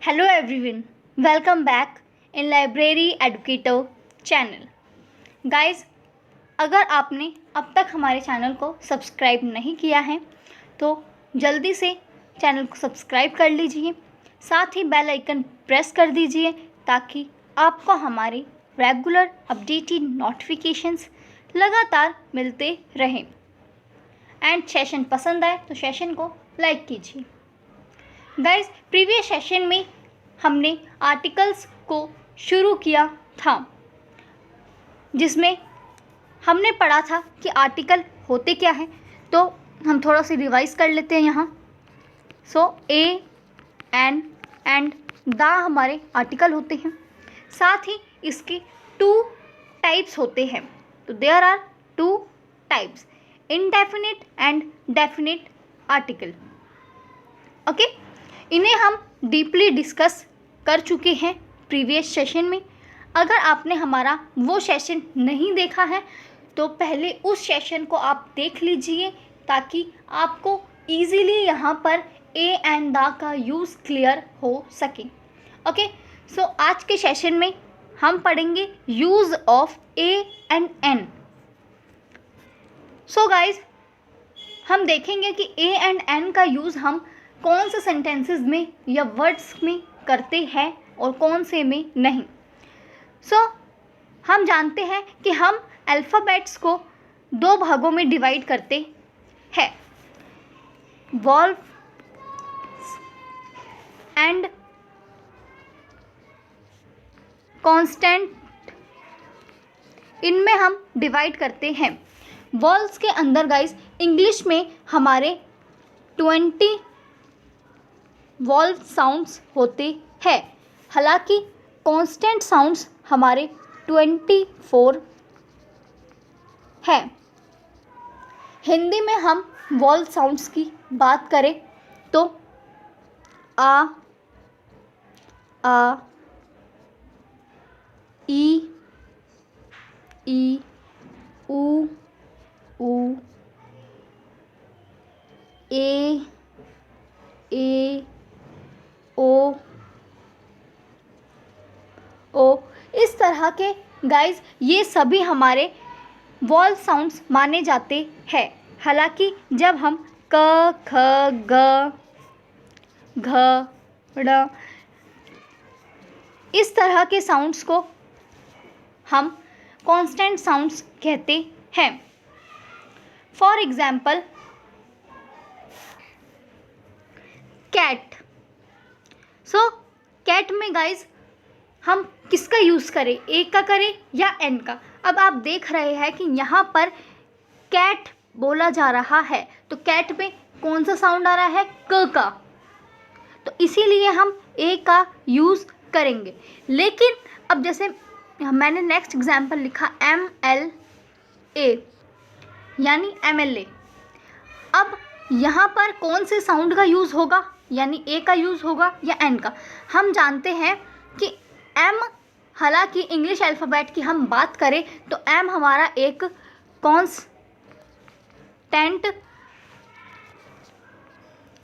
Hello everyone, welcome back in Library Educator channel. Guys, अगर आपने अब तक हमारे चैनल को सब्सक्राइब नहीं किया है तो जल्दी से चैनल को सब्सक्राइब कर लीजिए, साथ ही बेल आइकन प्रेस कर दीजिए ताकि आपको हमारे रेगुलर अपडेटेड नोटिफिकेशंस लगातार मिलते रहें। एंड सेशन पसंद आए तो सेशन को लाइक कीजिए। गाइस, प्रीवियस सेशन में हमने आर्टिकल्स को शुरू किया था, जिसमें हमने पढ़ा था कि आर्टिकल होते क्या हैं। तो हम थोड़ा सी रिवाइज कर लेते हैं यहाँ। ए एन एंड द हमारे आर्टिकल होते हैं। साथ ही इसके टू टाइप्स होते हैं। तो there are two types, indefinite and definite article. Okay, इन्हें हम डीपली डिस्कस कर चुके हैं प्रीवियस सेशन में। अगर आपने हमारा वो सेशन नहीं देखा है तो पहले उस सेशन को आप देख लीजिए ताकि आपको इजीली यहाँ पर ए एंड द का यूज़ क्लियर हो सके। ओके, सो आज के सेशन में हम पढ़ेंगे use of a and an. So guys, हम देखेंगे कि ए एंड एन का यूज़ हम कौन से सेंटेंसेस में या वर्ड्स में करते हैं और कौन से में नहीं। हम जानते हैं कि हम अल्फ़ाबेट्स को दो भागों में डिवाइड करते हैं, वॉल्स एंड कॉन्स्टेंट। इनमें हम डिवाइड करते हैं। वॉल्स के अंदर गाइस इंग्लिश में हमारे 20 वॉल्व साउंड्स होते हैं, हालांकि कांस्टेंट साउंड्स हमारे 24 हैं। हिंदी में हम वॉल्व साउंड्स की बात करें तो आ ई ऊ ए ओ इस तरह के गाइस ये सभी हमारे वॉल्व साउंड्स माने जाते हैं। हालांकि जब हम क ख ग घ ड़ इस तरह के साउंड्स को हम कांस्टेंट साउंड्स कहते हैं। For example cat. कैट में गाइज हम किसका यूज़ करें, ए का करें या एन का। अब आप देख रहे हैं कि यहाँ पर कैट बोला जा रहा है तो कैट में कौन सा साउंड आ रहा है, क का, तो इसीलिए हम ए का यूज़ करेंगे। लेकिन अब जैसे मैंने नेक्स्ट एग्जाम्पल लिखा MLA यानी MLA। अब यहाँ पर कौन से साउंड का यूज़ होगा, यानी ए का यूज़ होगा या एन का। हम जानते हैं कि एम, हालांकि इंग्लिश अल्फ़ाबेट की हम बात करें तो एम हमारा एक कॉन्स्टेंट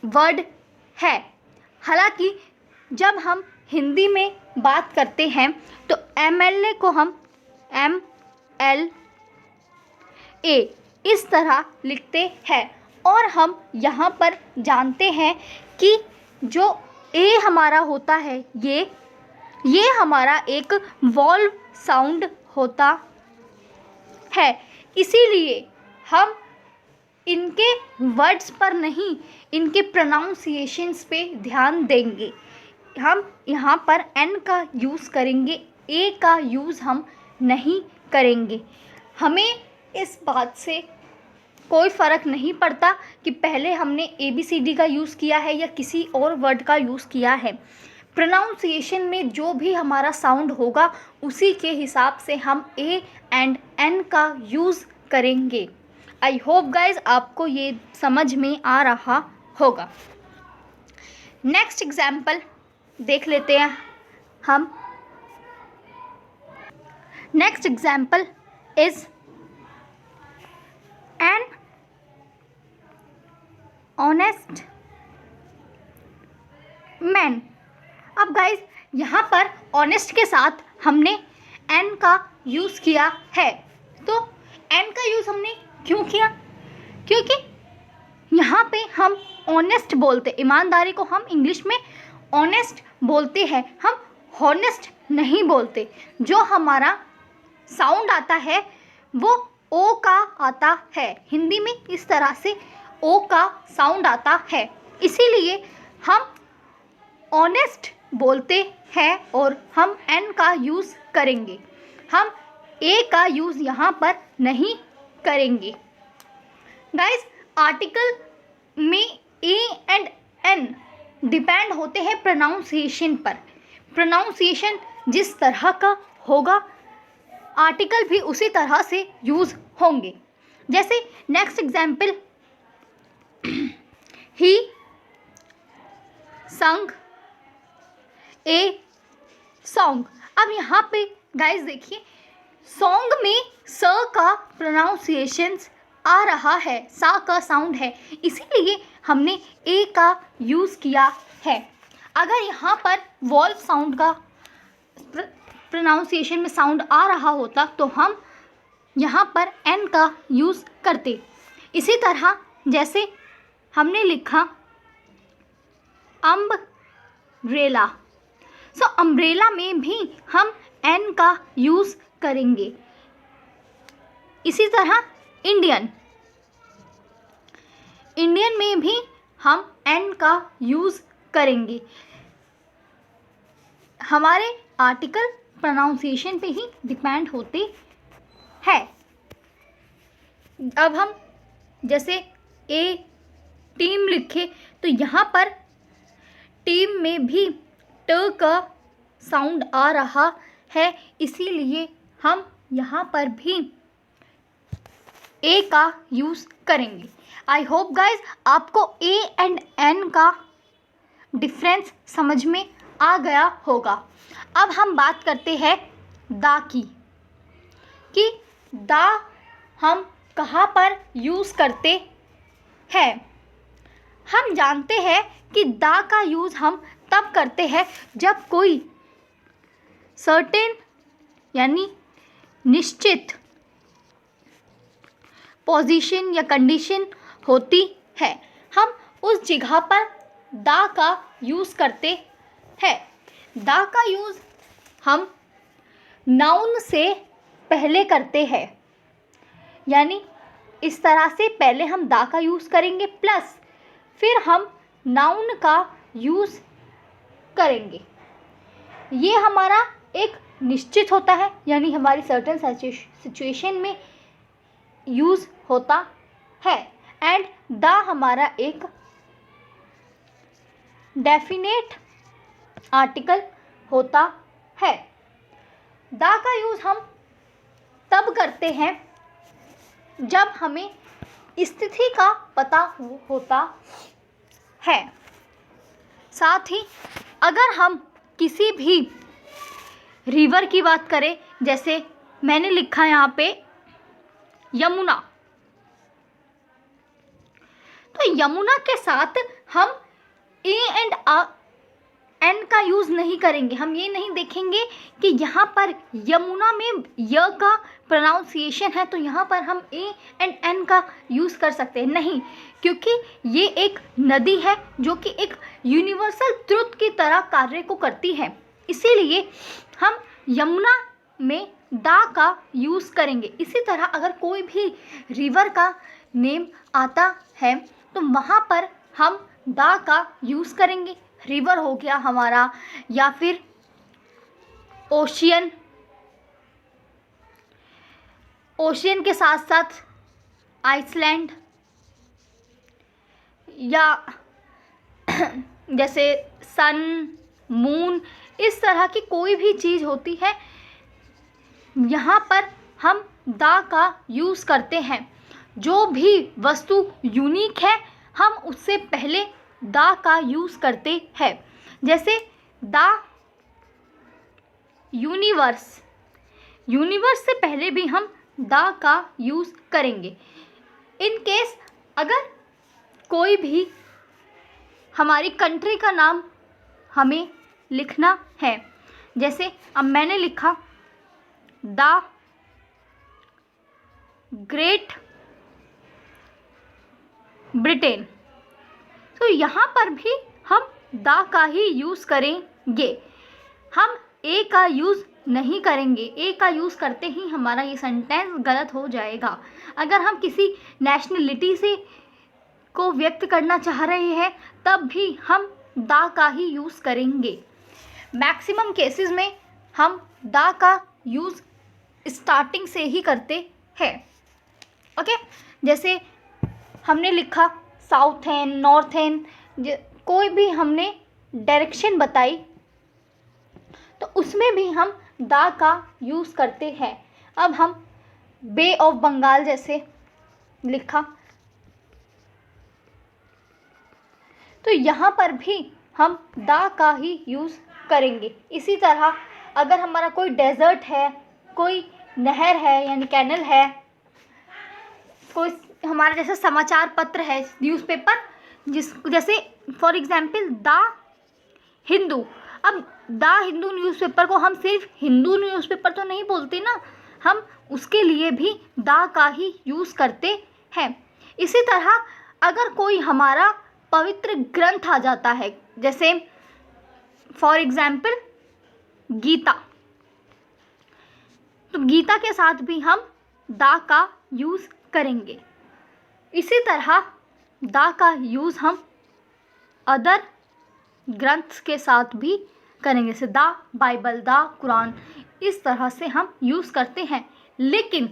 वर्ड है। हालांकि जब हम हिंदी में बात करते हैं तो MLA को हम MLA इस तरह लिखते हैं। और हम यहाँ पर जानते हैं कि जो ए हमारा होता है ये हमारा एक वॉल्व साउंड होता है। इसीलिए हम इनके वर्ड्स पर नहीं, इनके प्रोनाउंसिएशंस पे ध्यान देंगे। हम यहाँ पर एन का यूज़ करेंगे, ए का यूज़ हम नहीं करेंगे। हमें इस बात से कोई फ़र्क नहीं पड़ता कि पहले हमने ABCD का यूज़ किया है या किसी और वर्ड का यूज़ किया है। प्रोनाउंसिएशन में जो भी हमारा साउंड होगा उसी के हिसाब से हम ए एंड एन का यूज़ करेंगे। आई होप गाइज आपको ये समझ में आ रहा होगा। नेक्स्ट एग्जाम्पल देख लेते हैं हम। Next example is an honest man। अब गाइज यहाँ पर ऑनेस्ट के साथ हमने एन का यूज़ किया है। तो एन का यूज़ हमने क्यों किया? क्योंकि यहाँ पे हम ऑनेस्ट बोलते, ईमानदारी को हम इंग्लिश में ऑनेस्ट बोलते हैं, हम हॉनेस्ट नहीं बोलते। जो हमारा साउंड आता है वो ओ का आता है, हिंदी में इस तरह से ओ का साउंड आता है, इसीलिए हम ऑनेस्ट बोलते हैं और हम एन का यूज़ करेंगे, हम ए का यूज़ यहाँ पर नहीं करेंगे। गाइस आर्टिकल में ए एंड एन डिपेंड होते हैं प्रोनाउंसिएशन पर। प्रोनाउंसिएशन जिस तरह का होगा आर्टिकल भी उसी तरह से यूज़ होंगे। जैसे नेक्स्ट एग्जाम्पल, ही संग ए सॉन्ग। अब यहाँ पे गाइस देखिए सॉन्ग में स का प्रोनाउंसिएशन आ रहा है, सा का साउंड है, इसीलिए हमने ए का यूज़ किया है। अगर यहाँ पर वॉल्व साउंड का प्रोनाउंसिएशन में साउंड आ रहा होता तो हम यहाँ पर एन का यूज़ करते। इसी तरह जैसे हमने लिखा अम्ब्रेला, सो अम्ब्रेला में भी हम एन का यूज़ करेंगे। इसी तरह इंडियन में भी हम एन का यूज़ करेंगे। हमारे आर्टिकल प्रोनाउंसिएशन पे ही डिपेंड होते हैं। अब हम जैसे ए टीम लिखे तो यहाँ पर टीम में भी ट का साउंड आ रहा है, इसीलिए हम यहाँ पर भी ए का यूज़ करेंगे। आई होप गाइज आपको ए एंड एन का डिफरेंस समझ में आ गया होगा। अब हम बात करते हैं दा की, कि दा हम कहाँ पर यूज़ करते हैं। हम जानते हैं कि दा का यूज़ हम तब करते हैं जब कोई सर्टेन यानी निश्चित पोजीशन या कंडीशन होती है, हम उस जगह पर दा का यूज़ करते हैं। दा का यूज़ हम नाउन से पहले करते हैं, यानी इस तरह से पहले हम दा का यूज़ करेंगे प्लस फिर हम नाउन का यूज़ करेंगे। ये हमारा एक निश्चित होता है, यानी हमारी सर्टेन सिचुएशन में यूज़ होता है। एंड दा हमारा एक डेफिनेट आर्टिकल होता है। दा का यूज़ हम तब करते हैं जब हमें स्थिति का पता होता है। साथ ही अगर हम किसी भी रिवर की बात करें, जैसे मैंने लिखा यहाँ पे यमुना, तो यमुना के साथ हम ए एंड एन का यूज़ नहीं करेंगे। हम ये नहीं देखेंगे कि यहाँ पर यमुना में य का प्रोनाउंसिएशन है तो यहाँ पर हम ए एंड एन का यूज़ कर सकते हैं, नहीं, क्योंकि ये एक नदी है जो कि एक यूनिवर्सल ट्रुथ की तरह कार्य को करती है, इसीलिए हम यमुना में दा का यूज़ करेंगे। इसी तरह अगर कोई भी रिवर का नेम आता है तो वहाँ पर हम दा का यूज़ करेंगे। रिवर हो गया हमारा, या फिर ओशियन, ओशियन के साथ साथ आइसलैंड, या जैसे सन, मून, इस तरह की कोई भी चीज़ होती है, यहाँ पर हम दा का यूज़ करते हैं। जो भी वस्तु यूनिक है हम उससे पहले दा का यूज़ करते हैं। जैसे दा यूनिवर्स, यूनिवर्स से पहले भी हम दा का यूज़ करेंगे। इन केस अगर कोई भी हमारी कंट्री का नाम हमें लिखना है। जैसे अब मैंने लिखा द ग्रेट ब्रिटेन, तो यहाँ पर भी हम द का ही यूज़ करेंगे, हम ए का यूज़ नहीं करेंगे। ए का यूज़ करते ही हमारा ये सेंटेंस गलत हो जाएगा। अगर हम किसी नेशनलिटी से को व्यक्त करना चाह रहे हैं तब भी हम द का ही यूज़ करेंगे। मैक्सिमम केसेस में हम द का यूज़ स्टार्टिंग से ही करते हैं। ओके, जैसे हमने लिखा साउथ एंड नॉर्थ एंड, कोई भी हमने डायरेक्शन बताई तो उसमें भी हम द का यूज़ करते हैं। अब हम बे ऑफ बंगाल जैसे लिखा तो यहाँ पर भी हम द का ही यूज़ करेंगे। इसी तरह अगर हमारा कोई डेजर्ट है, कोई नहर है यानी कैनल है, कोई हमारा जैसे समाचार पत्र है न्यूज़पेपर, जैसे फॉर एग्जांपल द हिंदू। अब द हिंदू न्यूज़पेपर को हम सिर्फ हिंदू न्यूज़पेपर तो नहीं बोलते ना, हम उसके लिए भी द का ही यूज़ करते हैं। इसी तरह अगर कोई हमारा पवित्र ग्रंथ आ जाता है, जैसे फॉर एग्जांपल गीता, तो गीता के साथ भी हम द का यूज़ करेंगे। इसी तरह द का यूज़ हम अदर ग्रंथ के साथ भी करेंगे, जैसे द बाइबल, द कुरान, इस तरह से हम यूज़ करते हैं। लेकिन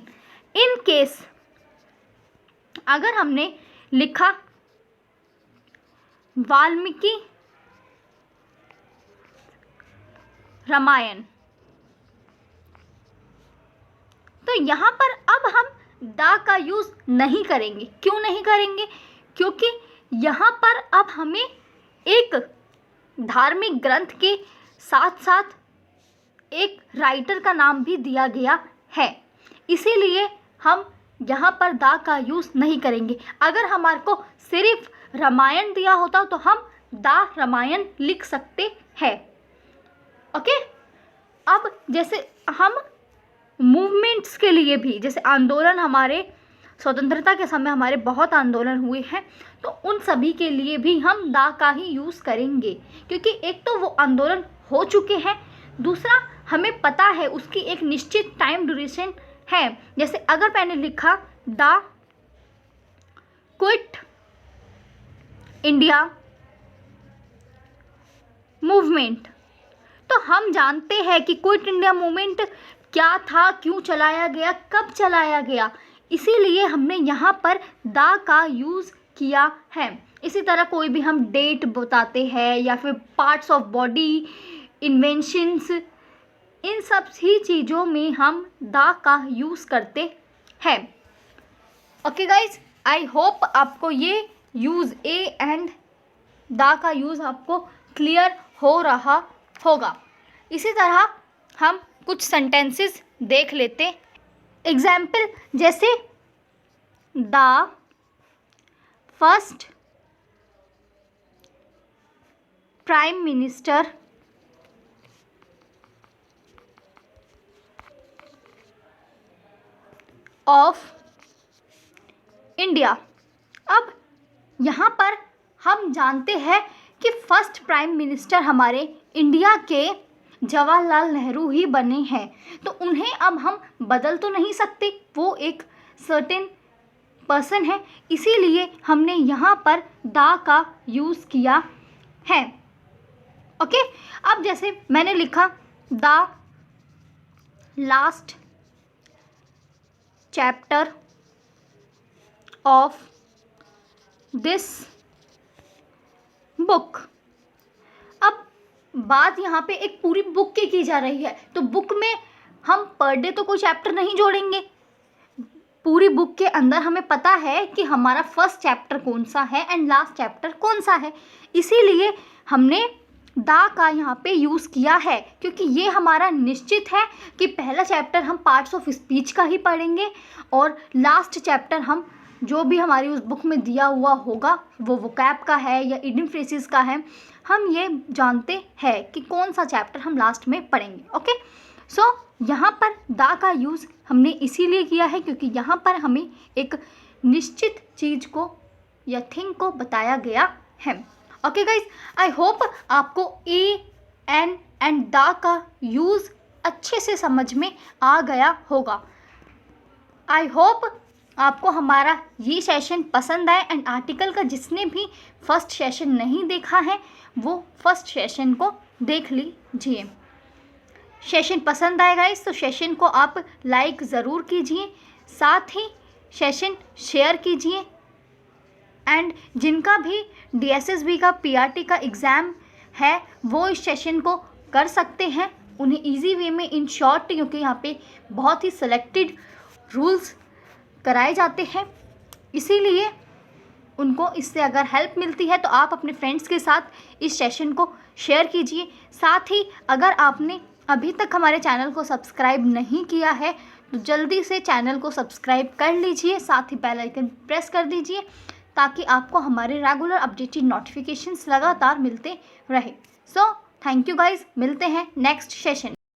इन केस अगर हमने लिखा वाल्मीकि रामायण, तो यहाँ पर अब हम द का यूज़ नहीं करेंगे। क्यों नहीं करेंगे? क्योंकि यहाँ पर अब हमें एक धार्मिक ग्रंथ के साथ साथ एक राइटर का नाम भी दिया गया है, इसीलिए हम यहाँ पर द का यूज़ नहीं करेंगे। अगर हमारे को सिर्फ रामायण दिया होता तो हम द रामायण लिख सकते हैं। ओके, अब जैसे हम मूवमेंट्स के लिए भी, जैसे आंदोलन, हमारे स्वतंत्रता के समय हमारे बहुत आंदोलन हुए हैं, तो उन सभी के लिए भी हम द का ही यूज़ करेंगे, क्योंकि एक तो वो आंदोलन हो चुके हैं, दूसरा हमें पता है उसकी एक निश्चित टाइम ड्यूरेशन है। जैसे अगर मैंने लिखा द क्विट इंडिया मूवमेंट, तो हम जानते हैं कि क्विट इंडिया मूवमेंट क्या था, क्यों चलाया गया, कब चलाया गया, इसीलिए हमने यहाँ पर द का यूज़ किया है। इसी तरह कोई भी हम डेट बताते हैं या फिर पार्ट्स ऑफ बॉडी, इन्वेंशंस, इन सब ही चीज़ों में हम द का यूज़ करते हैं। ओके गाइज, आई होप आपको ये यूज़ ए एंड द का यूज़ आपको क्लियर हो रहा होगा। इसी तरह हम कुछ सेंटेंसेस देख लेते। एग्जाम्पल, जैसे the first prime minister of India. अब यहाँ पर हम जानते हैं कि फर्स्ट प्राइम मिनिस्टर हमारे इंडिया के जवाहरलाल नेहरू ही बने हैं, तो उन्हें अब हम बदल तो नहीं सकते, वो एक सर्टेन पर्सन है, इसीलिए हमने यहाँ पर द का यूज़ किया है। ओके, अब जैसे मैंने लिखा the last chapter of this book. अब बात यहाँ पे एक पूरी बुक की जा रही है, तो बुक में हम पर डे तो कोई चैप्टर नहीं जोड़ेंगे। पूरी बुक के अंदर हमें पता है कि हमारा फर्स्ट चैप्टर कौन सा है एंड लास्ट चैप्टर कौन सा है, इसीलिए हमने द का यहाँ पे यूज़ किया है, क्योंकि ये हमारा निश्चित है कि पहला चैप्टर हम पार्ट्स ऑफ स्पीच का ही पढ़ेंगे और लास्ट चैप्टर हम जो भी हमारी उस बुक में दिया हुआ होगा वो वोकैब का है या इडियम फ्रेजेस का है, हम ये जानते हैं कि कौन सा चैप्टर हम लास्ट में पढ़ेंगे। ओके, सो यहाँ पर द का यूज़ हमने इसीलिए किया है क्योंकि यहाँ पर हमें एक निश्चित चीज़ को या थिंग को बताया गया है। ओके गाइज, आई होप आपको ए एन एंड द का यूज़ अच्छे से समझ में आ गया होगा। आई होप आपको हमारा ये सेशन पसंद आए एंड आर्टिकल का जिसने भी फर्स्ट सेशन नहीं देखा है वो फर्स्ट सेशन को देख लीजिए। सेशन पसंद आएगा गाइस तो सेशन को आप लाइक ज़रूर कीजिए, साथ ही सेशन शेयर कीजिए एंड जिनका भी DSSB का PRT का एग्ज़ाम है वो इस सेशन को कर सकते हैं। उन्हें इजी वे में इन शॉर्ट, क्योंकि यहाँ पे बहुत ही सेलेक्टेड रूल्स कराए जाते हैं, इसीलिए उनको इससे अगर हेल्प मिलती है तो आप अपने फ्रेंड्स के साथ इस सेशन को शेयर कीजिए। साथ ही अगर आपने अभी तक हमारे चैनल को सब्सक्राइब नहीं किया है तो जल्दी से चैनल को सब्सक्राइब कर लीजिए, साथ ही बेल आइकन प्रेस कर दीजिए ताकि आपको हमारे रेगुलर अपडेटेड नोटिफिकेशंस लगातार मिलते रहे। सो थैंक यू गाइज, मिलते हैं नेक्स्ट सेशन में।